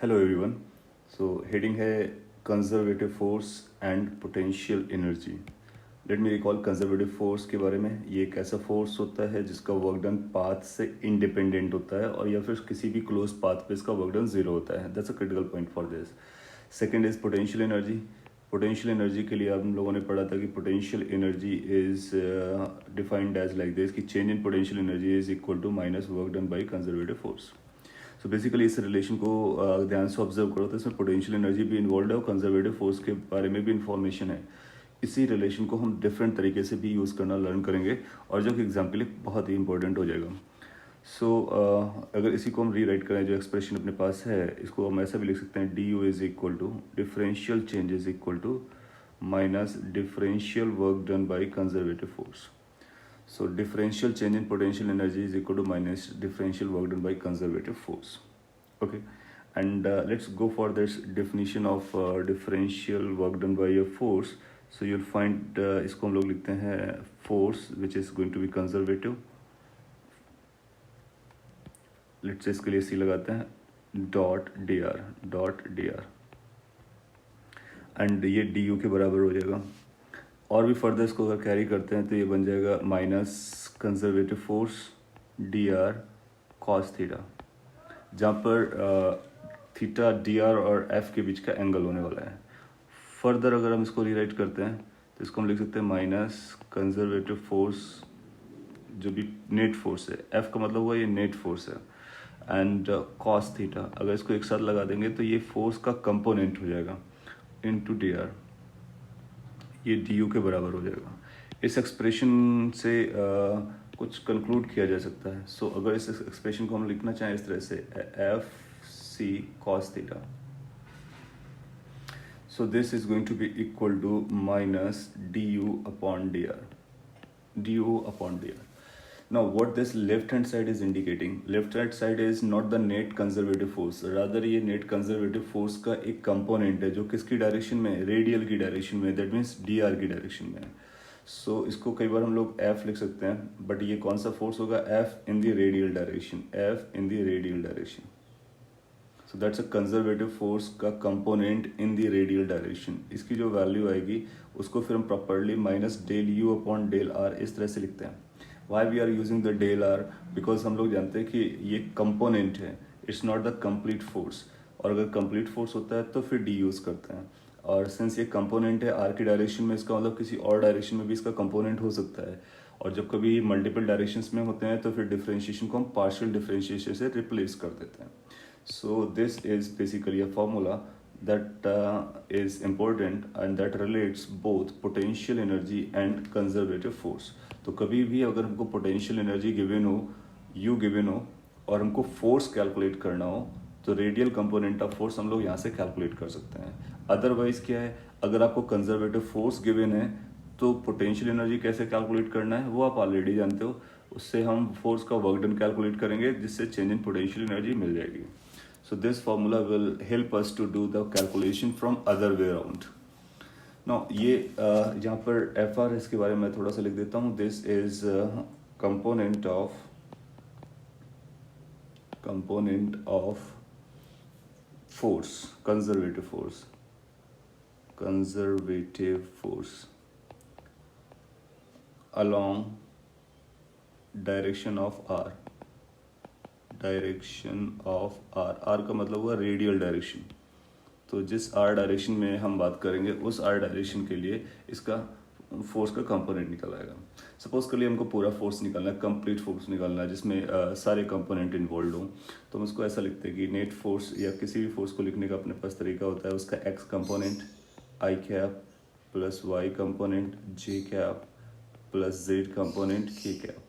Hello everyone. So heading है conservative force and potential energy. Let me recall conservative force के बारे में। ये एक ऐसा फोर्स होता है जिसका वर्क डन पाथ से इंडिपेंडेंट होता है और या फिर किसी भी क्लोज पाथ पे इसका वर्क डन जीरो होता है। That's a critical point for this. Second is potential energy. Potential energy के लिए हम लोगों ने पढ़ा था कि potential energy is defined as like this कि change in potential energy is equal to minus work done by conservative force. So basically इस रिलेशन को ध्यान से ऑब्जर्व करो तो इसमें पोटेंशियल एनर्जी भी इन्वॉल्व है और कंजर्वेटिव फोर्स के बारे में भी इंफॉर्मेशन है। इसी रिलेशन को हम डिफरेंट तरीके से भी यूज़ करना लर्न करेंगे और जो कि एग्जाम के लिए बहुत ही इंपॉर्टेंट हो जाएगा। सो अगर इसी को हम रीराइट करें, जो एक्सप्रेशन अपने पास है इसको हम ऐसा भी लिख सकते हैं, D U is equal to differential change is equal to minus differential work done by conservative force. So differential change in potential energy is equal to minus differential work done by conservative force. Okay, and let's go for this definition of differential work done by a force. So you'll find इसको हम लोग लिखते हैं force which is going to be conservative. Let's say इसके लिए C लगाते हैं dot dr and ये du के बराबर हो जाएगा। और भी फर्दर इसको अगर कैरी करते हैं तो ये बन जाएगा minus conservative force D R cos theta, जहाँ पर थीटा डी आर और एफ के बीच का एंगल होने वाला है। फर्दर अगर हम इसको रीराइट करते हैं तो इसको हम लिख सकते हैं माइनस कंजर्वेटिव फोर्स जो भी नेट फोर्स है, एफ का मतलब हुआ ये नेट फोर्स है, एंड कॉस थीटा। अगर इसको एक साथ लगा देंगे तो ये फोर्स का कंपोनेंट हो जाएगा इनटू डी आर, ये डी यू के बराबर हो जाएगा। इस एक्सप्रेशन से कुछ कंक्लूड किया जा सकता है। सो अगर इस एक्सप्रेशन को हम लिखना चाहें इस तरह से, F C cos theta, so this is going to be equal to minus D you upon D R, D you upon D R. Now what this left hand side is indicating, left hand side is not the net conservative force, rather ये net conservative force का एक component है जो किसकी direction में है, radial की direction में, that means dr की डायरेक्शन में है। सो इसको कई बार हम लोग f लिख सकते हैं, बट ये कौन सा फोर्स होगा, f in the radial direction, f in the radial direction. So that's a conservative force का component in the radial direction. इसकी जो वैल्यू आएगी उसको फिर हम properly minus del you upon del R इस तरह से लिखते हैं। Why we are using the del R, because हम लोग जानते हैं कि ये कंपोनेंट है, it's not the complete force, और अगर कंप्लीट फोर्स होता है तो फिर डी यूज करते हैं। और सिंस ये कंपोनेंट है आर की डायरेक्शन में, इसका मतलब किसी और डायरेक्शन में भी इसका कंपोनेंट हो सकता है। और जब कभी मल्टीपल डायरेक्शंस में होते हैं तो फिर डिफरेंशिएशन को हम पार्शियल डिफरेंशिएशन से रिप्लेस कर देते हैं। So this is basically a formula that is important and that relates both potential energy and conservative force. तो कभी भी अगर हमको potential energy given हो, U given हो, और हमको force calculate करना हो तो रेडियल कंपोनेंट ऑफ फोर्स हम लोग यहाँ से कैलकुलेट कर सकते हैं। अदरवाइज क्या है, अगर आपको कंजर्वेटिव फोर्स गिवन है तो पोटेंशियल एनर्जी कैसे कैलकुलेट करना है वो आप ऑलरेडी जानते हो। उससे हम फोर्स का वर्क डन कैलकुलेट करेंगे जिससे चेंज इन पोटेंशियल एनर्जी मिल जाएगी। So this formula will help us to do the calculation from other way around. Now ये यहाँ पर FR इसके बारे में थोड़ा सा लिख देता हूँ। This is component of force, conservative force along direction of R. Direction of R, R का मतलब हुआ रेडियल डायरेक्शन। तो जिस आर डायरेक्शन में हम बात करेंगे उस आर डायरेक्शन के लिए इसका फोर्स का कंपोनेंट निकल आएगा। सपोज कर लिए हमको पूरा फोर्स निकालना है, कंप्लीट फोर्स निकालना है जिसमें सारे कंपोनेंट इन्वॉल्व हों, तो हम उसको ऐसा लिखते हैं कि नेट फोर्स या किसी भी फोर्स को लिखने का अपने पास तरीका होता है। उसका x component I cap plus Y component J cap plus Z component के कैप।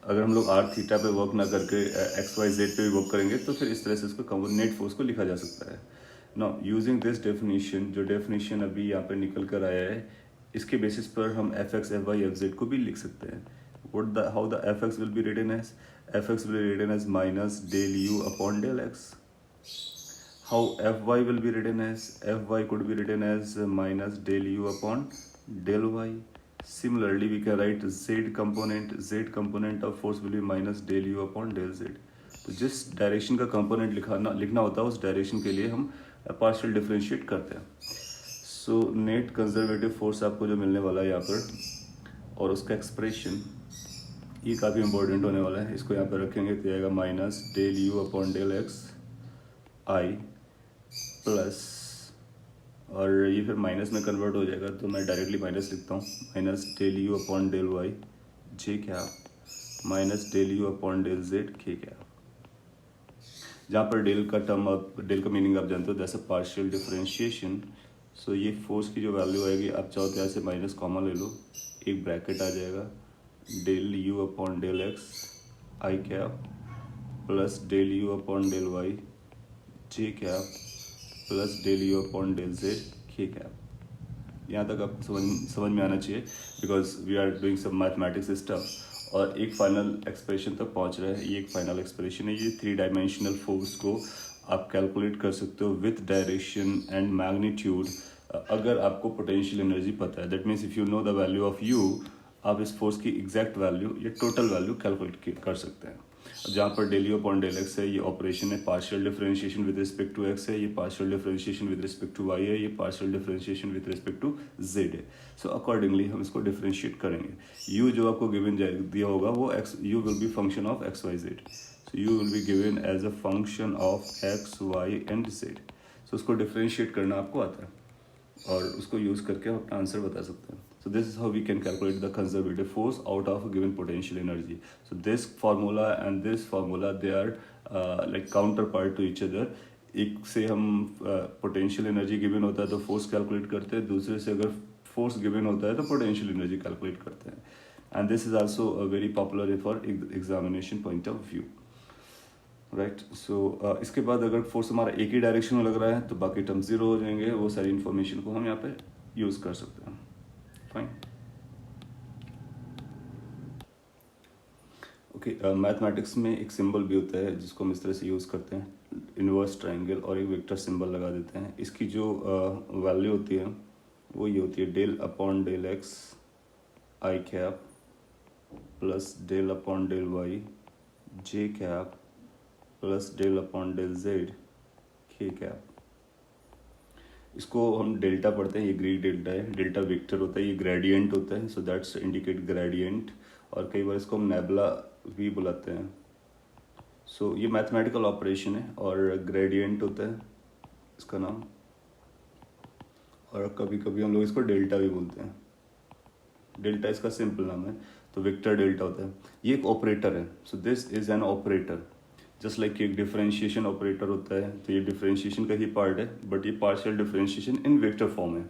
अगर हम लोग आर थीटा पे वर्क ना करके एक्स वाई जेड पे भी वर्क करेंगे तो फिर इस तरह से इसको कंपोनेंट फोर्स को लिखा जा सकता है। नाउ यूजिंग दिस डेफिनेशन, जो डेफिनेशन अभी यहाँ पे निकल कर आया है, इसके बेसिस पर हम F X F Y F Z को भी लिख सकते हैं। How the F X will be written as, F X will be written as minus del you upon del X. How F Y will be written as, F Y could be written as minus del you upon del Y. Similarly, we can write z component of force will be minus del u upon del z. तो जिस direction का component लिखना होता है उस direction के लिए हम पार्शियल डिफरेंशिएट करते हैं। सो नेट कंजर्वेटिव फोर्स आपको जो मिलने वाला है यहाँ पर, और उसका एक्सप्रेशन ये काफ़ी इंपॉर्टेंट होने वाला है। इसको यहाँ पर रखेंगे तो आएगा minus del you upon del x i plus, और ये फिर माइनस में कन्वर्ट हो जाएगा तो मैं डायरेक्टली माइनस लिखता हूँ, minus del you upon del Y J क्या minus del you upon del Z K क्या। जहाँ पर डेल का टर्म आप डेल का मीनिंग आप जानते हो, दैट्स अ पार्शियल डिफरेंशिएशन। सो ये फोर्स की जो वैल्यू आएगी, आप चाहो तो यहाँ से माइनस कॉमन ले लो, एक ब्रैकेट आ जाएगा del you upon del x I cap plus del you upon del Y J cap plus del you upon del Z के कैप। यहाँ तक आप समझ में आना चाहिए, because we are doing some mathematics stuff, और एक फाइनल एक्सप्रेशन तक पहुँच रहा है। ये एक फाइनल एक्सप्रेशन है। ये 3 डायमेंशनल फोर्स को आप कैलकुलेट कर सकते हो विथ डायरेक्शन एंड मैग्नीट्यूड, अगर आपको पोटेंशियल एनर्जी पता है। That means if you know the value of U, आप इस फोर्स की एग्जैक्ट वैल्यू या टोटल वैल्यू कैलकुलेट कर सकते हैं। जहाँ पर del you upon del X है, ये ऑपरेशन है, partial differentiation with respect to X है, ये partial differentiation with respect to Y है, ये partial differentiation with respect to Z है। सो अकॉर्डिंगली हम इसको डिफरेंशिएट करेंगे। यू जो आपको गिवन दिया होगा वो X, U will be function of X Y Z. So U will be given as a function of X Y and Z. So उसको डिफरेंशिएट करना आपको आता है और उसको यूज़ करके हम अपना आंसर बता सकते हैं। So this is how we can calculate the conservative force out of a given potential energy. So this formula and this formula, they are like counterpart to each other. एक से हम potential energy given होता है तो force calculate करते हैं, दूसरे से अगर फोर्स गिवन होता है तो पोटेंशियल एनर्जी कैलकुलेट करते हैं। And this is also very popular for examination point of view, right. So इसके बाद अगर फोर्स हमारा एक ही डायरेक्शन में लग रहा है तो बाकी टर्म जीरो हो जाएंगे। वो सारी इन्फॉर्मेशन को हम यहाँ पे यूज़ कर सकते हैं। Fine, okay. मैथमेटिक्स में एक सिंबल भी होता है जिसको हम इस तरह से यूज़ करते हैं, इन्वर्स ट्रायंगल, और एक वेक्टर सिंबल लगा देते हैं। इसकी जो वैल्यू होती है वो ये होती है डेल अपॉन डेल एक्स आई cap plus del upon del Y जे cap plus del upon del Z के कैप। इसको हम डेल्टा पढ़ते हैं, ये ग्रीक डेल्टा है, डेल्टा वेक्टर होता है, ये ग्रेडियंट होता है, सो दैट्स इंडिकेट ग्रेडियंट, और कई बार इसको हम नेबुला भी बुलाते हैं। सो ये मैथमेटिकल ऑपरेशन है और ग्रेडियंट होता है इसका नाम, और कभी कभी हम लोग इसको डेल्टा भी बोलते हैं। डेल्टा इसका सिंपल नाम है, तो वेक्टर डेल्टा होता है। ये एक ऑपरेटर है, सो this is an operator, just like एक डिफरेंशिएशन ऑपरेटर होता है, तो ये डिफरेंशिएशन का ही पार्ट है, बट ये पार्शियल डिफरेंशिएशन इन वेक्टर फॉर्म है।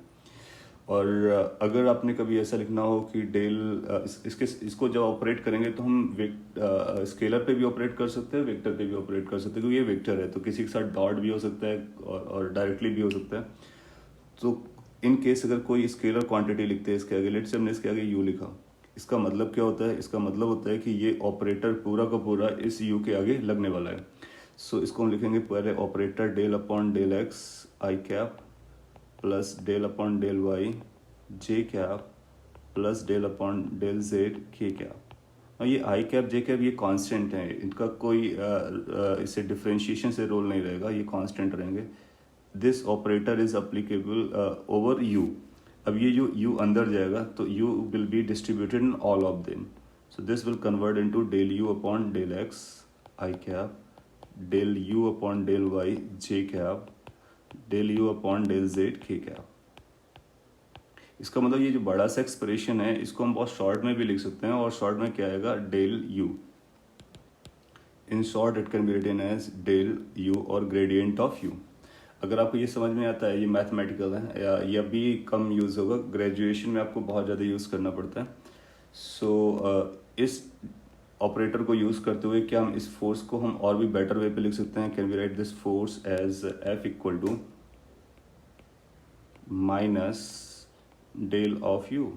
और अगर आपने कभी ऐसा लिखना हो कि डेल इसको जब ऑपरेट करेंगे तो हम स्केलर पे भी ऑपरेट कर सकते हैं, वेक्टर पे भी ऑपरेट कर सकते हैं, क्योंकि ये वेक्टर है, तो किसी के साथ डॉट भी हो सकता है और डायरेक्टली भी हो सकता है। तो इन केस अगर कोई स्केलर क्वांटिटी लिखते हैं इसके आगे, लेट से हमने इसके आगे यू लिखा, इसका मतलब क्या होता है? इसका मतलब होता है कि ये ऑपरेटर पूरा का पूरा इस यू के आगे लगने वाला है। सो इसको हम लिखेंगे पहले operator del upon del x आई cap plus del upon del Y जे cap plus del upon del Z के कैप। और ये आई कैप जे कैप ये कांस्टेंट है, इनका कोई इससे डिफरेंशिएशन से रोल नहीं रहेगा, ये कांस्टेंट रहेंगे। This operator is applicable over u. अब ये जो u अंदर जाएगा तो u will be distributed in all of them, so this will convert into del u upon del x i cap del u upon del y j cap del u upon del z k cap. इसका मतलब ये जो बड़ा सा expression है इसको हम बहुत शॉर्ट में भी लिख सकते हैं, और शॉर्ट में क्या आएगा? Del u। In short it can be written as del u और ग्रेडियंट ऑफ u। अगर आपको ये समझ में आता है, ये मैथमेटिकल है, या ये अभी कम यूज़ होगा, ग्रेजुएशन में आपको बहुत ज़्यादा यूज़ करना पड़ता है। सो इस ऑपरेटर को यूज़ करते हुए क्या हम इस फोर्स को हम और भी बेटर वे पे लिख सकते हैं? Can we write this force as F equal to minus del of u.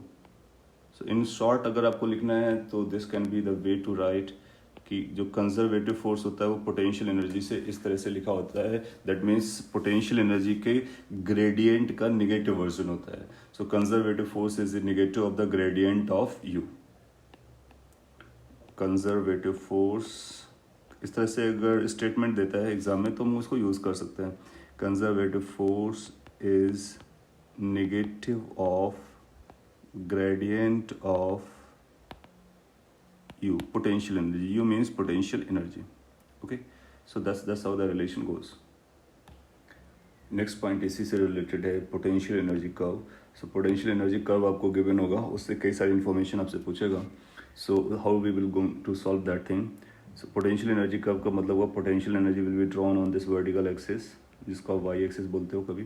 So in short अगर आपको लिखना है तो this can be the way to write कि जो कंजर्वेटिव फोर्स होता है वो पोटेंशियल एनर्जी से इस तरह से लिखा होता है। दैट मीन्स पोटेंशियल एनर्जी के ग्रेडियंट का निगेटिव वर्जन होता है। So conservative force is the negative of the gradient of U. Conservative force इस तरह से अगर स्टेटमेंट देता है एग्जाम में तो हम उसको यूज़ कर सकते हैं। Conservative force is negative of gradient of U, potential energy. U means potential energy. Okay, so that's how the relation goes. Next point इसी से रिलेटेड है, potential energy curve. So potential energy curve आपको given होगा, उससे कई सारी information आपसे पूछेगा। So how we will go to solve that thing. So potential energy curve का मतलब हुआ potential energy will be drawn on this vertical axis, जिसको आप वाई एक्सिस बोलते हो कभी,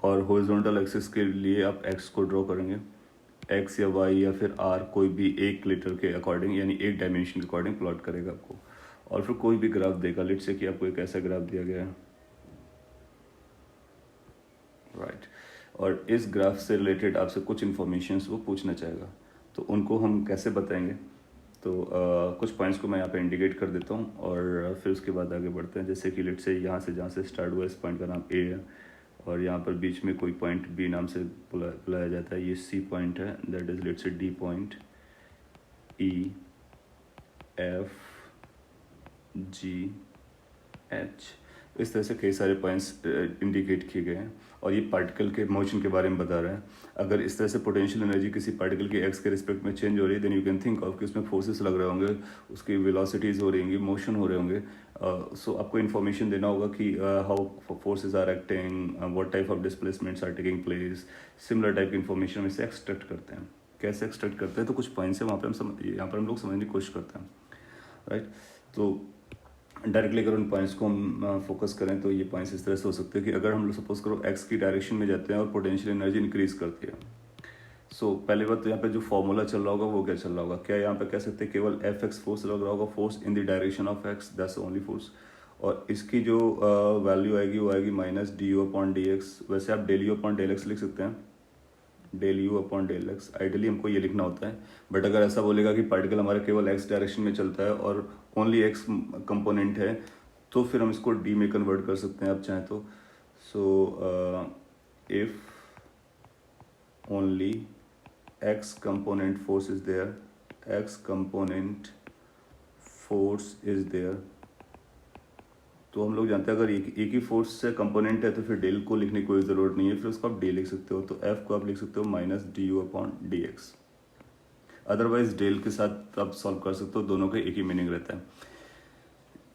और हॉरिजॉन्टल एक्सिस के लिए आप एक्स को ड्रॉ करेंगे, एक्स या वाई या फिर आर, कोई भी एक लीटर के अकॉर्डिंग यानी एक डायमेंशन के अकॉर्डिंग प्लॉट करेगा आपको, और फिर कोई भी ग्राफ देगा। लेट से कि आपको एक ऐसा ग्राफ दिया गया है, राइट, और इस ग्राफ से रिलेटेड आपसे कुछ इन्फॉर्मेशन वो पूछना चाहेगा, तो उनको हम कैसे बताएंगे। तो कुछ पॉइंट्स को मैं यहाँ पे इंडिकेट कर देता हूँ और फिर उसके बाद आगे बढ़ते हैं। जैसे कि लेट से यहाँ से जहाँ से स्टार्ट हुआ इस पॉइंट का नाम ए है, और यहाँ पर बीच में कोई पॉइंट बी नाम से बुलाया जाता है, ये सी पॉइंट है, दैट इज लेट से D point, E F G H. इस तरह से कई सारे पॉइंट्स इंडिकेट किए गए हैं, और ये पार्टिकल के मोशन के बारे में बता रहा है। अगर इस तरह से पोटेंशियल एनर्जी किसी पार्टिकल के एक्स के रिस्पेक्ट में चेंज हो रही है, then you can think of कि उसमें फोर्सेस लग रहे होंगे, उसकी वेलोसिटीज़ हो रही होंगी, मोशन हो रहे होंगे। सो आपको इन्फॉर्मेशन देना होगा कि how forces are acting, what type of displacements are taking place, similar type की इन्फॉर्मेशन हम इससे एक्सट्रैक्ट करते हैं। कैसे एक्सट्रैक्ट करते हैं, तो कुछ पॉइंट्स है वहाँ पर यहाँ पर हम लोग समझने की कोशिश करते हैं, राइट। तो डायरेक्टली अगर उन पॉइंट्स को हम फोकस करें तो ये पॉइंट्स इस तरह से हो सकते हैं कि अगर हम लोग सपोज करो एक्स की डायरेक्शन में जाते हैं और पोटेंशियल एनर्जी इंक्रीज करती है। सो पहली बात तो यहाँ पे जो फॉर्मूला चल रहा होगा वो क्या चल रहा होगा, क्या यहाँ पे कह सकते हैं केवल एफ एक्स फोर्स लग रहा होगा, force in the direction of x, that's only force, और इसकी जो वैल्यू आएगी वो आएगी minus D you upon d x. वैसे आप del you upon del x लिख सकते हैं, del you upon del x, ideally हमको ये लिखना होता है, बट अगर ऐसा बोलेगा कि पार्टिकल हमारा केवल एक्स डायरेक्शन में चलता है और ओनली एक्स कंपोनेंट है, तो फिर हम इसको डी में कन्वर्ट कर सकते हैं आप चाहें तो। So if only x component force is there, x component force is there, तो हम लोग जानते हैं अगर एक ही फोर्स से कंपोनेंट है तो फिर डेल को लिखने की कोई ज़रूरत नहीं है, फिर उसको आप डी लिख सकते हो, तो एफ को आप लिख सकते हो minus D you upon d x. Otherwise del के साथ आप सॉल्व कर सकते हो, दोनों का एक ही मीनिंग रहता है।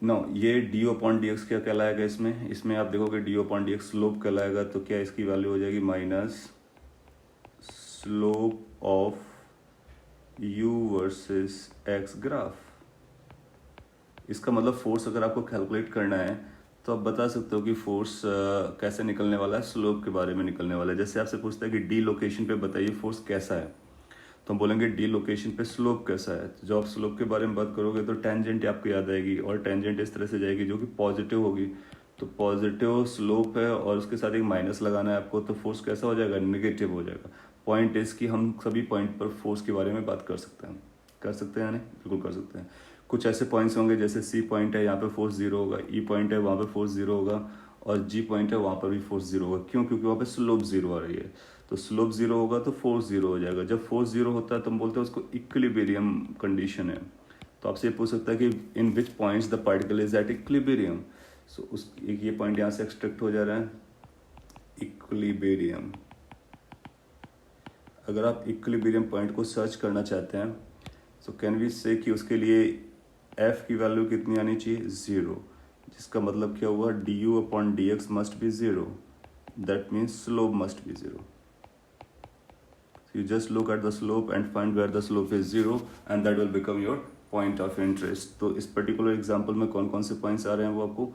नो, ये d you upon d x क्या कहलाएगा, इसमें आप देखोगे D you upon d x slope कहलाएगा, तो क्या इसकी वैल्यू हो जाएगी minus slope of you versus x graph. इसका मतलब फोर्स अगर आपको कैलकुलेट करना है तो आप बता सकते हो कि फोर्स कैसे निकलने वाला है, स्लोप के बारे में निकलने वाला है। जैसे आपसे पूछता है कि डी लोकेशन पे बताइए फोर्स कैसा है, तो हम बोलेंगे डी लोकेशन पे स्लोप कैसा है। तो जब आप स्लोप के बारे में बात करोगे तो टेंजेंट आपको याद आएगी, और टेंजेंट इस तरह से जाएगी जो कि पॉजिटिव होगी, तो पॉजिटिव स्लोप है और उसके साथ एक माइनस लगाना है आपको, तो फोर्स कैसा हो जाएगा, निगेटिव हो जाएगा। पॉइंट इज कि हम सभी पॉइंट पर फोर्स के बारे में बात कर सकते हैं, या नहीं, बिल्कुल कर सकते हैं। कुछ ऐसे पॉइंट्स होंगे जैसे सी पॉइंट है, यहाँ पे फोर्स जीरो होगा, ई पॉइंट है वहाँ पे फोर्स जीरो होगा, और जी पॉइंट है वहाँ पर भी फोर्स जीरो होगा। क्यों? क्योंकि वहाँ पे स्लोप जीरो आ रही है, तो स्लोप जीरो होगा तो फोर्स जीरो हो जाएगा। जब फोर्स जीरो होता है तो हम बोलते हैं उसको इक्विलिब्रियम कंडीशन है। तो आपसे ये पूछ सकता है कि in which points the particle is at equilibrium. So उस एक ये पॉइंट यहाँ से एक्सट्रैक्ट हो जा रहा है, इक्विलिब्रियम। अगर आप इक्विलिब्रियम पॉइंट को सर्च करना चाहते हैं तो कैन वी से कि उसके लिए एफ की वैल्यू कितनी आनी चाहिए, जीरो, जिसका मतलब क्या हुआ, D you upon d x must be zero, that means slope must be zero. You just look at the slope and find where the slope is zero and that will become your point of interest। तो इस particular example में कौन कौन से points आ रहे हैं वो आपको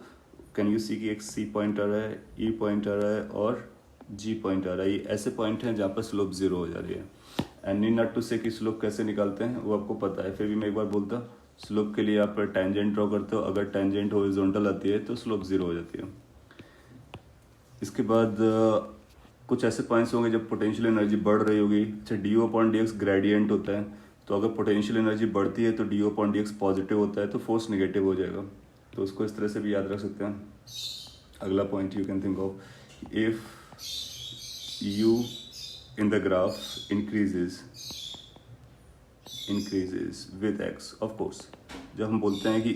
कैन यू सी कि एक सी पॉइंट आ रहा है, ई पॉइंट आ रहा है और जी पॉइंट आ रहा है। ये ऐसे पॉइंट हैं जहाँ पर स्लोप जीरो हो जा रही है। एंड नीड नॉट टू से कि स्लोप कैसे निकालते हैं वो आपको पता है, फिर भी मैं एक बार बोलता, स्लोप के लिए आप टेंजेंट ड्रॉ करते हो, अगर टेंजेंट हॉरिजॉन्टल आती है तो स्लोप जीरो हो जाती है। इसके बाद कुछ ऐसे पॉइंट्स होंगे जब पोटेंशियल एनर्जी बढ़ रही होगी। अच्छा, D you upon d x gradient होता है, तो अगर पोटेंशियल एनर्जी बढ़ती है तो D you upon d x positive होता है, तो फोर्स नेगेटिव हो जाएगा। तो उसको इस तरह से भी याद रख सकते हैं। अगला point you can think of, if you in the graph increases with x. Of course जब हम बोलते हैं कि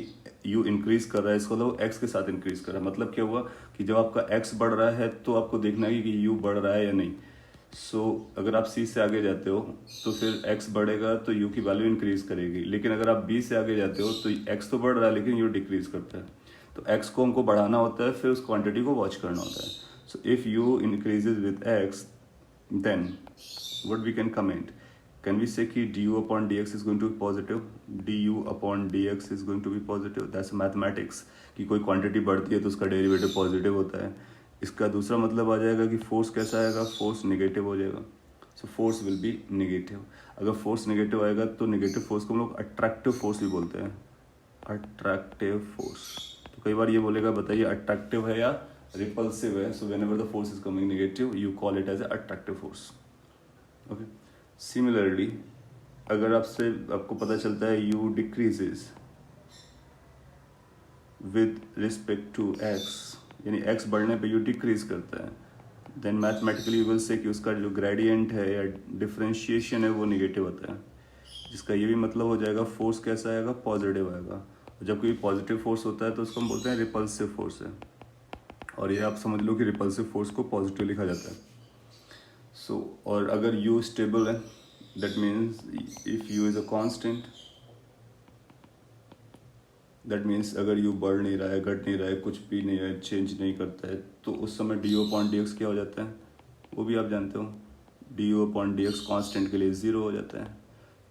यू इंक्रीज कर रहा है, इसको मतलब एक्स के साथ इंक्रीज कर रहा है। मतलब क्या हुआ कि जब आपका एक्स बढ़ रहा है तो आपको देखना है कि यू बढ़ रहा है या नहीं। सो अगर आप सी से आगे जाते हो तो फिर एक्स बढ़ेगा तो यू की वैल्यू इंक्रीज करेगी, लेकिन अगर आप बी से आगे जाते हो तो एक्स तो बढ़ रहा है लेकिन यू डिक्रीज करता है। तो एक्स को हमको बढ़ाना होता है, फिर उस क्वांटिटी को वॉच करना होता है। So if you increases with x, then what we can comment, can we say कि du upon dx is going to be positive, du upon dx is going to be positive, that's mathematics कि कोई quantity बढ़ती है तो उसका derivative positive होता है। इसका दूसरा मतलब आ जाएगा कि फोर्स कैसा आएगा, फोर्स नेगेटिव हो जाएगा। So force will be negative. अगर फोर्स नेगेटिव आएगा तो नेगेटिव फोर्स को हम लोग अट्रैक्टिव फोर्स भी बोलते हैं, अट्रैक्टिव फोर्स। तो कई बार ये बोलेगा बताइए अट्रैक्टिव है या रिपल्सिव है। So whenever the force is coming negative you call it as attractive force. Okay, similarly अगर आपको पता चलता है u decreases with respect to x, यानी एक्स बढ़ने पे यू डिक्रीज करता है, then mathematically you will say कि उसका जो ग्रेडियंट है या डिफरेंशिएशन है वो नेगेटिव होता है, जिसका ये भी मतलब हो जाएगा फोर्स कैसा आएगा, पॉजिटिव आएगा। जब कोई पॉजिटिव फोर्स होता है तो उसको हम बोलते हैं रिपल्सिव फोर्स है। और ये आप समझ लो कि रिपल्सिव फोर्स को पॉजिटिव लिखा जाता है। सो और अगर u स्टेबल है, that means if u is a constant, that means अगर u बढ़ नहीं रहा है, घट नहीं रहा है, कुछ भी नहीं है, चेंज नहीं करता है, तो उस समय du अपॉन dx क्या हो जाता है, वो भी आप जानते हो। du अपॉन dx कांस्टेंट के लिए ज़ीरो हो जाता है।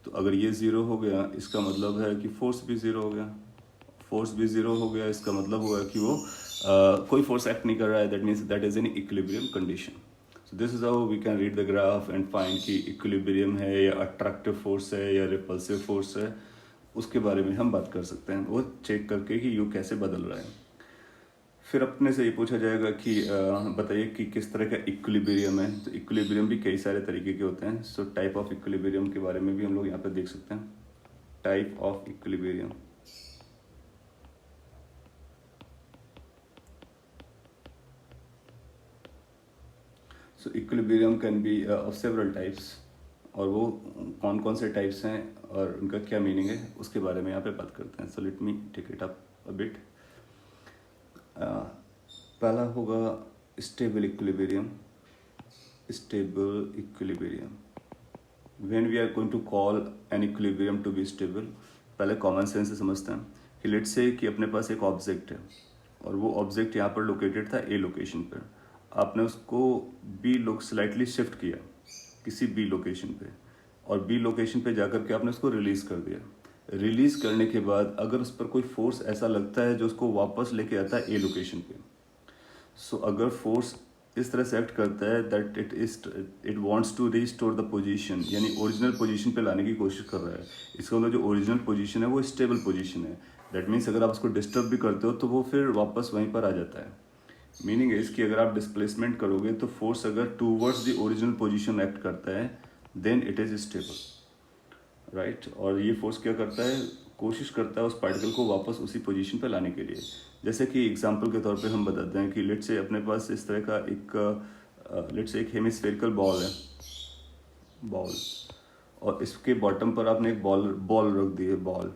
तो अगर ये ज़ीरो हो गया इसका मतलब है कि फोर्स भी ज़ीरो हो गया। फोर्स भी ज़ीरो हो गया इसका मतलब हुआ कि वो कोई फोर्स एक्ट नहीं कर रहा है, that means that is an equilibrium condition. So this is how we can read the graph and find कि इक्विलिब्रियम है या अट्रैक्टिव फोर्स है या रिपल्सिव फोर्स है, उसके बारे में हम बात कर सकते हैं, वो चेक करके कि यू कैसे बदल रहा है। फिर अपने से ये पूछा जाएगा कि बताइए कि किस तरह का इक्विलिब्रियम है। तो इक्विलिब्रियम भी कई सारे तरीके के होते हैं। सो टाइप ऑफ इक्विलिब्रियम के बारे में भी हम लोग यहाँ पर देख सकते हैं। Type of equilibrium, so equilibrium can be of several types, और वो कौन कौन से टाइप्स हैं और उनका क्या मीनिंग है उसके बारे में यहाँ पे बात करते हैं। So let me take it up a bit. पहला होगा stable equilibrium. Stable equilibrium, when we are going to call an equilibrium to be stable, पहले कॉमन सेंस से समझते हैं कि लेट्स से कि अपने पास एक ऑब्जेक्ट है और वो ऑब्जेक्ट यहाँ पर लोकेटेड था ए लोकेशन पर। आपने उसको बी लोग स्लाइटली शिफ्ट किया किसी बी लोकेशन पे, और बी लोकेशन पे जाकर के आपने उसको रिलीज कर दिया। रिलीज करने के बाद अगर उस पर कोई फोर्स ऐसा लगता है जो उसको वापस लेके आता है ए लोकेशन पे, सो अगर फोर्स इस तरह से एक्ट करता है that it wants to restore the position, यानी ओरिजिनल पोजीशन पे लाने की कोशिश कर रहा है। इसका मतलब जो ओरिजिनल पोजीशन है वो स्टेबल पोजीशन है। दैट मीन्स अगर आप उसको डिस्टर्ब भी करते हो तो वो फिर वापस वहीं पर आ जाता है। मीनिंग है इसकी, अगर आप डिस्प्लेसमेंट करोगे तो फोर्स अगर towards the original position act करता है then it is stable, right. और ये फोर्स क्या करता है, कोशिश करता है उस पार्टिकल को वापस उसी पोजीशन पर लाने के लिए। जैसे कि एग्जांपल के तौर पे हम बताते हैं कि लेट्स से अपने पास इस तरह का एक हेमिस्फेरिकल बॉल है, बॉल, और इसके बॉटम पर आपने एक बॉल रख दी है, बॉल,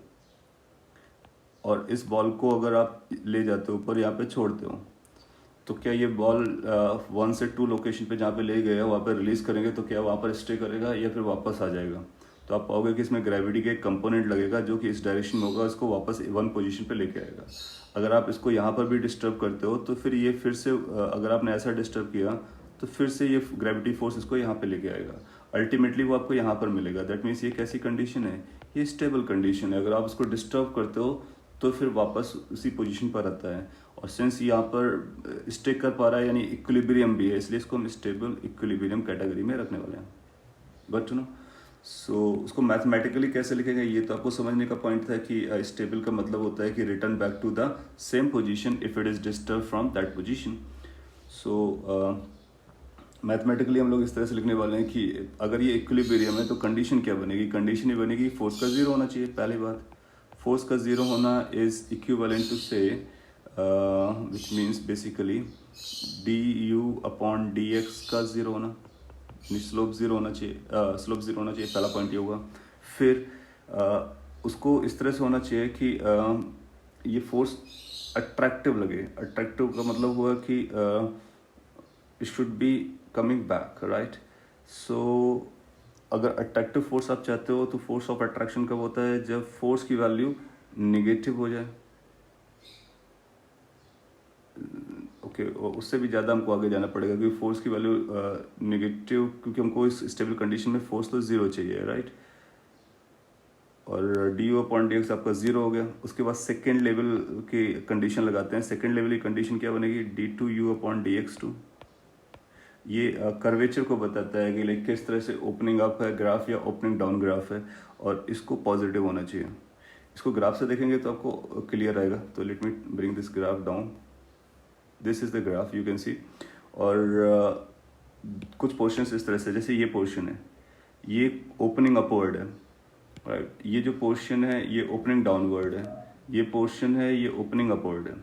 और इस बॉल को अगर आप ले जाते हो ऊपर यहाँ पे छोड़ते हो, तो क्या ये बॉल 1 से 2 लोकेशन पे जहाँ पे ले गए वहाँ पे रिलीज करेंगे तो क्या वहाँ पर स्टे करेगा या फिर वापस आ जाएगा। तो आप पाओगे कि इसमें ग्रेविटी का एक कंपोनेंट लगेगा जो कि इस डायरेक्शन में होगा, इसको वापस 1 पोजीशन पे लेके आएगा। अगर आप इसको यहाँ पर भी डिस्टर्ब करते हो तो फिर ये फिर से अगर आपने ऐसा डिस्टर्ब किया तो फिर से ये ग्रेविटी फोर्स इसको यहाँ पे लेके आएगा, अल्टीमेटली वो आपको यहाँ पर मिलेगा। दैट मीन्स ये कैसी कंडीशन है, ये स्टेबल कंडीशन है। अगर आप उसको डिस्टर्ब करते हो तो फिर वापस उसी पोजीशन पर आता है, और सिंस यहाँ पर स्टे कर पा रहा है यानी इक्विलिब्रियम भी है, इसलिए इसको हम स्टेबल इक्विलिब्रियम कैटेगरी में रखने वाले हैं। बट नो, सो उसको मैथमेटिकली कैसे लिखेंगे ये तो आपको समझने का पॉइंट था कि स्टेबल का मतलब होता है कि return back to the same position if it is disturb from that position. So mathematically हम लोग इस तरह से लिखने वाले हैं कि अगर ये इक्विलिब्रियम है तो कंडीशन क्या बनेगी, कंडीशन ये बनेगी फोर्स का जीरो होना चाहिए। पहली बात, फोर्स का जीरो होना इज इक्विवेलेंट टू से which means basically du upon dx का जीरो होना, स्लोप जीरो होना चाहिए, स्लोप जीरो होना चाहिए। पहला पॉइंट ये होगा। फिर उसको इस तरह से होना चाहिए कि ये फोर्स अट्रैक्टिव लगे, अट्रैक्टिव का मतलब हुआ कि it should be coming back, right. So अगर अट्रैक्टिव फोर्स आप चाहते हो तो फोर्स ऑफ अट्रैक्शन कब होता है, जब फोर्स की वैल्यू निगेटिव हो जाए। ओके, उससे भी ज़्यादा हमको आगे जाना पड़ेगा क्योंकि फोर्स की वैल्यू निगेटिव, क्योंकि हमको इस स्टेबल कंडीशन में फोर्स तो ज़ीरो चाहिए, राइट। और D you upon d x आपका ज़ीरो हो गया। उसके बाद सेकेंड लेवल की कंडीशन लगाते हैं। सेकेंड लेवल की कंडीशन क्या बनेगी, d two u upon d x two. ये कर्वेचर को बताता है कि लाइक किस तरह से ओपनिंग अप है ग्राफ या ओपनिंग डाउन ग्राफ है, और इसको पॉजिटिव होना चाहिए। इसको ग्राफ से देखेंगे तो आपको क्लियर आएगा। तो let me bring this graph down. This is the graph you can see. और कुछ पोर्शन इस तरह से, जैसे ये पोर्शन है, ये ओपनिंग अपवर्ड है, राइट। ये जो पोर्शन है ये ओपनिंग डाउनवर्ड है, ये पोर्शन है ये ओपनिंग अपवर्ड है।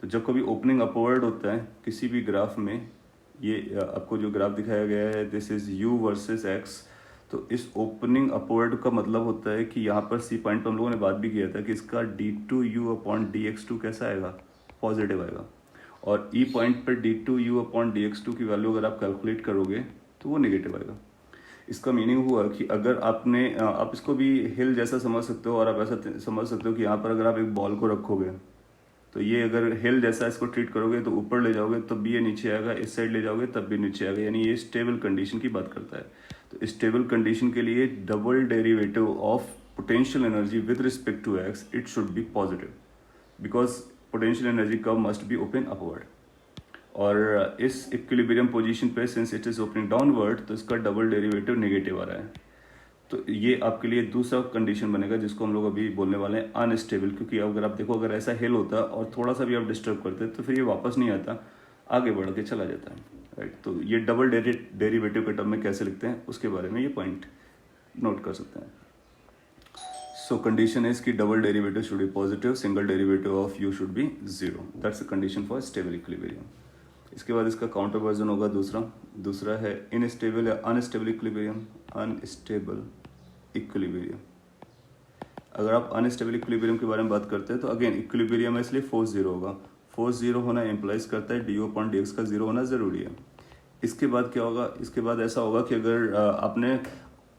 तो जब कभी ओपनिंग अपवर्ड होता है किसी भी ग्राफ में, ये आपको जो ग्राफ दिखाया गया है this is you versus x, तो इस ओपनिंग अपवर्ड का मतलब होता है कि यहाँ पर सी पॉइंट पर हम लोगों ने बात भी किया था कि इसका d two u upon d x two कैसा आएगा, पॉजिटिव आएगा। और ई पॉइंट पर d two u upon d x two की वैल्यू अगर आप कैलकुलेट करोगे तो वो नेगेटिव आएगा। इसका मीनिंग हुआ कि अगर आपने आप इसको भी हिल जैसा समझ सकते हो, और आप ऐसा समझ सकते हो कि यहाँ पर अगर आप एक बॉल को रखोगे तो ये अगर हिल जैसा इसको ट्रीट करोगे तो ऊपर ले जाओगे तब भी ये नीचे आएगा, इस साइड ले जाओगे तब भी नीचे आएगा, यानी ये स्टेबल कंडीशन की बात करता है। तो स्टेबल कंडीशन के लिए double derivative of potential energy with respect to x it should be positive, because potential energy curve must be open upward. और इस इक्विलिब्रियम पोजीशन पे since it is opening downward तो इसका डबल डेरिवेटिव नेगेटिव आ रहा है। तो ये आपके लिए दूसरा कंडीशन बनेगा जिसको हम लोग अभी बोलने वाले हैं अनस्टेबल, क्योंकि अगर आप देखो अगर ऐसा हिल होता और थोड़ा सा भी आप डिस्टर्ब करते तो फिर ये वापस नहीं आता, आगे बढ़ के चला जाता है, राइट। तो ये डबल डेरिवेटिव के टर्म में कैसे लिखते हैं उसके बारे में ये पॉइंट नोट कर सकते हैं। सो कंडीशन है इसकी double derivative should be positive, single derivative of you should be zero, that's the condition for stable equilibrium. इसके बाद इसका काउंटर वर्जन होगा दूसरा है इनस्टेबल या अनस्टेबल इक्विलिब्रियम। अनस्टेबल इक्विलिब्रियम, अगर आप अनस्टेबल इक्विलिब्रियम के बारे में बात करते हैं तो अगेन इक्विलिब्रियम है इसलिए फोर्स जीरो होगा। फोर्स जीरो होना इम्प्लाइज करता है D you upon d x का जीरो होना जरूरी है। इसके बाद क्या होगा, इसके बाद ऐसा होगा कि अगर आपने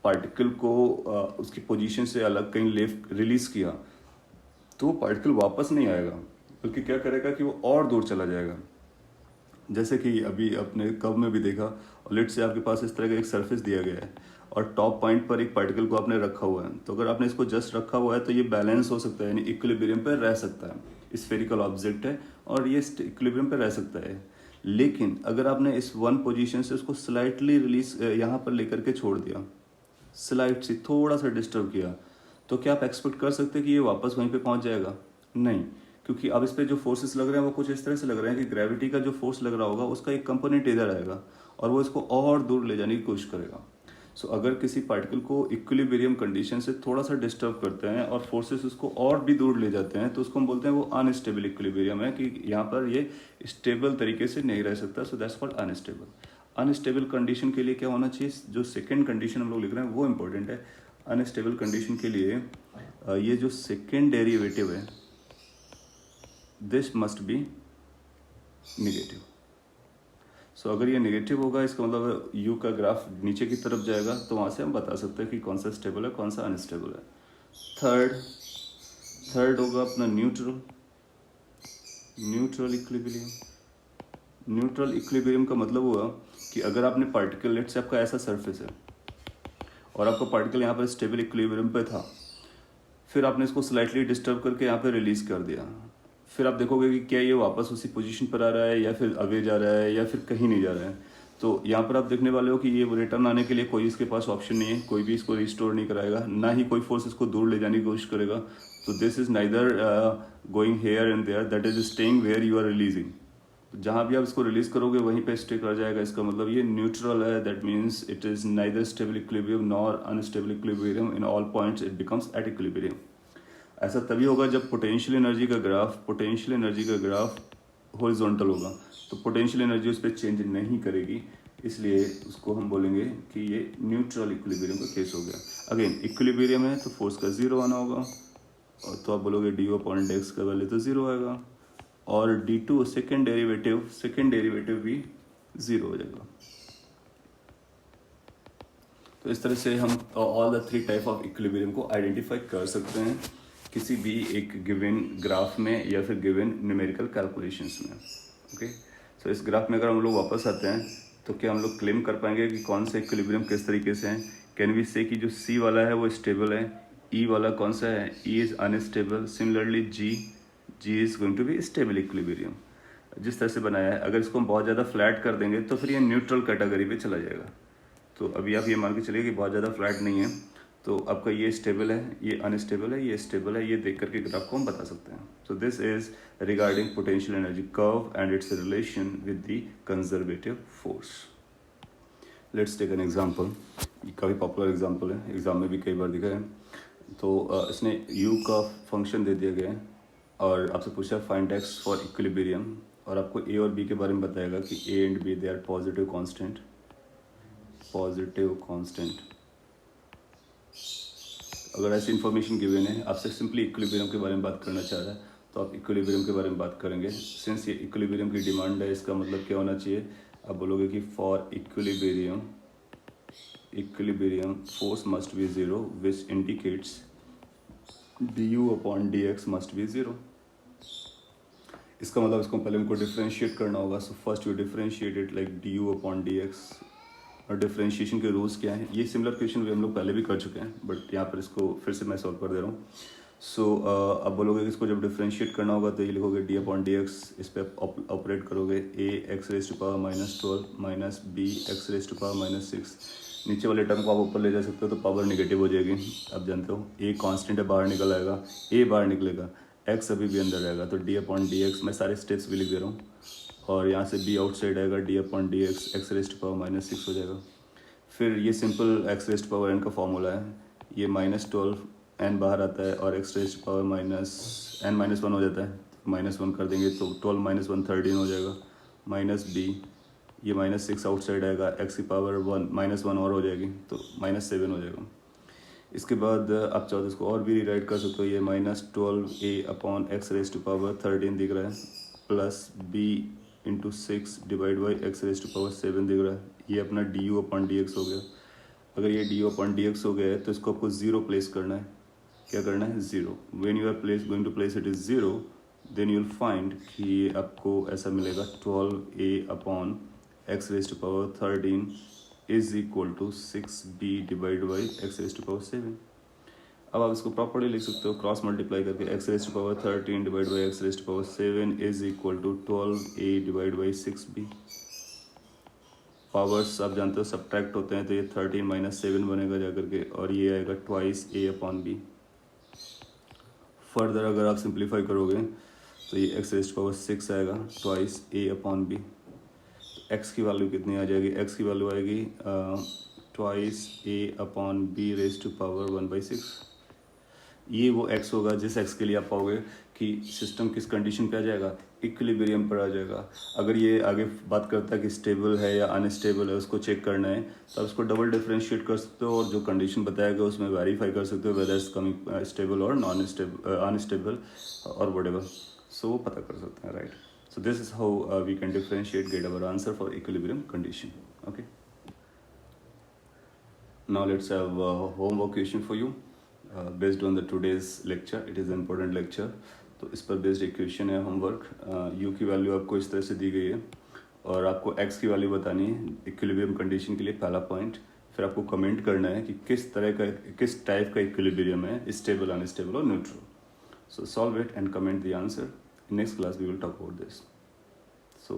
पार्टिकल को उसकी पोजीशन से अलग कहीं लेफ्ट रिलीज किया तो वो पार्टिकल वापस नहीं आएगा, बल्कि क्या करेगा कि वो और दूर चला जाएगा। जैसे कि अभी अपने कब में भी देखा, लेट से आपके पास इस तरह का एक सरफेस दिया गया है और टॉप पॉइंट पर एक पार्टिकल को आपने रखा हुआ है, तो अगर आपने इसको जस्ट रखा हुआ है तो ये बैलेंस हो सकता है, यानी इक्विलिब्रियम पर रह सकता है। स्फेरिकल ऑब्जेक्ट है और ये इक्विलिब्रियम पर रह सकता है। लेकिन अगर आपने इस वन पोजीशन से उसको स्लाइटली रिलीज यहाँ पर लेकर के छोड़ दिया, स्लाइट से थोड़ा सा डिस्टर्ब किया, तो क्या आप एक्सपेक्ट कर सकते हैं कि ये वापस वहीं पे पहुंच जाएगा? नहीं, क्योंकि अब इस पर जो फोर्सेस लग रहे हैं वो कुछ इस तरह से लग रहे हैं कि ग्रेविटी का जो फोर्स लग रहा होगा उसका एक कंपोनेंट इधर आएगा और वो इसको और दूर ले जाने की कोशिश करेगा। सो अगर किसी पार्टिकल को इक्विलिब्रियम कंडीशन से थोड़ा सा डिस्टर्ब करते हैं और फोर्सेस उसको और भी दूर ले जाते हैं तो उसको हम बोलते हैं वो अनस्टेबल इक्विलिब्रियम है, कि यहाँ पर ये स्टेबल तरीके से नहीं रह सकता। So that's called unstable. Unstable condition के लिए क्या होना चाहिए, जो सेकेंड कंडीशन हम लोग लिख रहे हैं वो इंपॉर्टेंट है। अनस्टेबल कंडीशन के लिए ये जो सेकेंड डेरिवेटिव है दिस मस्ट बी निगेटिव। सो अगर ये नेगेटिव होगा इसका मतलब यू का ग्राफ नीचे की तरफ जाएगा, तो वहाँ से हम बता सकते हैं कि कौन सा स्टेबल है कौन सा अनस्टेबल है। थर्ड होगा अपना न्यूट्रल इक्विलिब्रियम। न्यूट्रल इक्विलिब्रियम का मतलब हुआ कि अगर आपने पार्टिकल, लेट से आपका ऐसा सरफेस है और आपका पार्टिकल यहाँ पर स्टेबल इक्विलिब्रियम पे था, फिर आपने इसको स्लाइटली डिस्टर्ब करके यहाँ पे रिलीज कर दिया, फिर आप देखोगे कि क्या ये वापस उसी पोजीशन पर आ रहा है या फिर आगे जा रहा है या फिर कहीं नहीं जा रहा है। तो यहाँ पर आप देखने वाले हो कि ये रिटर्न आने के लिए कोई इसके पास ऑप्शन नहीं है, कोई भी इसको रिस्टोर नहीं कराएगा, ना ही कोई फोर्स इसको दूर ले जाने की कोशिश करेगा। तो this is neither going here and there, that is staying where you are releasing. जहाँ भी आप इसको रिलीज करोगे वहीं पे स्टे कर जाएगा। इसका मतलब ये न्यूट्रल है, that means it is neither stable equilibrium nor unstable equilibrium, in all points it becomes at equilibrium. ऐसा तभी होगा जब पोटेंशियल एनर्जी का ग्राफ हॉरिजॉन्टल होगा, तो पोटेंशियल एनर्जी उस पर चेंज नहीं करेगी, इसलिए उसको हम बोलेंगे कि ये न्यूट्रल इक्विलिब्रियम का केस हो गया। अगेन इक्विलिब्रियम है तो फोर्स का जीरो आना होगा, और तो आप बोलोगे D you upon d x का वैल्यू तो ज़ीरो आएगा, और डी टू सेकेंड डेरिवेटिव भी ज़ीरो हो जाएगा। तो इस तरह से हम all the three type of equilibrium को आइडेंटिफाई कर सकते हैं किसी भी एक गिवन ग्राफ में या फिर गिवन न्यूमेरिकल कैलकुलेशंस में। ओके, सो इस ग्राफ में अगर हम लोग वापस आते हैं तो क्या हम लोग क्लेम कर पाएंगे कि कौन सा इक्विलिब्रियम किस तरीके से है? कैन वी से कि जो सी वाला है वो स्टेबल है, ई वाला कौन सा है, e is unstable, similarly g is going to be stable equilibrium. जिस तरह से बनाया है, अगर इसको हम बहुत ज़्यादा फ्लैट कर देंगे तो फिर ये न्यूट्रल कैटेगरी पे चला जाएगा। तो अभी आप ये मान के चलिए कि बहुत ज़्यादा फ्लैट नहीं है, तो आपका ये स्टेबल है, ये अनस्टेबल है, ये स्टेबल है, ये देख करके ग्राफ को हम बता सकते हैं। So this is regarding potential energy curve and its relation with the conservative force. Let's take an example. ये काफ़ी पॉपुलर एग्जांपल है, एग्जाम में भी कई बार दिखा है। तो इसने u का फंक्शन दे दिया गया है और आपसे पूछा फाइंड x फॉर इक्विलिब्रियम, और आपको a और b के बारे में बताएगा कि a and b they are positive constant. अगर ऐसी इन्फॉर्मेशन गिवन है, आपसे सिंपली इक्विलिब्रियम के बारे में बात करना चाह रहा है, तो आप इक्विलिब्रियम के बारे में बात करेंगे। सिंस ये इक्विलिब्रियम की डिमांड है, इसका मतलब क्या होना चाहिए? आप बोलोगे कि for equilibrium force must be zero which indicates du upon dx must be zero. इसका मतलब इसको पहले हमको डिफ्रेंशिएट करना होगा। So first you differentiate it like du upon dx। और डिफ्रेंशिएशन के रूल्स क्या हैं? ये सिमिलर क्वेश्चन भी हम लोग पहले भी कर चुके हैं, बट यहाँ पर इसको फिर से मैं सॉल्व कर दे रहा हूँ। सो अब बोलोगे कि इसको जब डिफ्रेंशिएट करना होगा तो ये लिखोगे डी अपॉन डी एक्स, इस पर ऑपरेट करोगे A X raise to power -12 minus B X raise to power -6। नीचे वाले टर्म को आप ऊपर ले जा सकते हो तो पावर नेगेटिव हो जाएगी। आप जानते हो ए कांस्टेंट है, बाहर निकल आएगा, ए बाहर निकलेगा, एक्स अभी भी अंदर रहेगा, तो डी अपॉन डी एक्स मैं सारे स्टेप्स भी लिख दे रहा हूँ। और यहाँ से बी आउटसाइड आएगा, d upon d x x raise to power -6 हो जाएगा। फिर ये simple x raise to power n का फॉर्मूला है, ये -12 एन बाहर आता है और x raise to power -n-1 हो जाता है, -1 कर देंगे तो 12 - 1 13 हो जाएगा, माइनस बी, ये -6 आउटसाइड आएगा, एक्स की पावर 1 और हो जाएगी तो -7 हो जाएगा। इसके बाद आप चाहो तो इसको और भी रीराइट कर सकते हो, ये -12a upon x raise to power 13 दिख रहा है, plus b into 6 divide by x raise to power 7 दिख रहा है, ये अपना d you upon d x हो गया। अगर ये d you upon d x हो गया है तो इसको आपको ज़ीरो प्लेस करना है। क्या करना है? Zero. When you are going to place it is zero, then you will find कि ये आपको ऐसा मिलेगा 12a upon x raise to power 13 is equal to 6b divide by x raise to power 7। अब आप इसको प्रॉपर्ली लिख सकते हो, क्रॉस मल्टीप्लाई करके x raise to power 13 divide by x raise to power 7 is equal to 12a divide by 6b। Powers आप जानते हो सब्ट्रैक्ट होते हैं, तो ये 13 - 7 बनेगा जाकर के, और ये आएगा twice a upon b। Further अगर आप सिंप्लीफाई करोगे तो ये एक्स रेज टू पावर 6 आएगा, twice a upon b। X की वैल्यू कितनी आ जाएगी? एक्स की वैल्यू आएगी twice a upon b raise to power 1/6। ये वो x होगा जिस x के लिए आप पाओगे कि सिस्टम किस कंडीशन पे आ जाएगा, इक्विलिब्रियम पर आ जाएगा। अगर ये आगे बात करता है कि स्टेबल है या अनस्टेबल है, उसको चेक करना है, तो आप उसको डबल डिफरेंशिएट कर सकते हो और जो कंडीशन बताया गया उसमें वेरीफाई कर सकते हो वेदर इज कमिंग स्टेबल और नॉन स्टेबल अनस्टेबल और व्हाटएवर, सो वो पता कर सकते हैं, right. So this is how we can differentiate, get our answer for equilibrium condition. Okay, now let's have a homework question for you based on the today's lecture. It is an important lecture, तो इस पर based एक question है homework. u की value आपको इस तरह से दी गई है और आपको x की वैल्यू बतानी है इक्विलिब्रियम कंडीशन के लिए, पहला पॉइंट। फिर आपको कमेंट करना है कि किस टाइप का इक्विलिब्रियम है, स्टेबल, अनस्टेबल और neutral. So solve it and comment the answer. In next class we will talk about this. So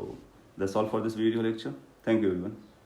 that's all for this video lecture. Thank you everyone.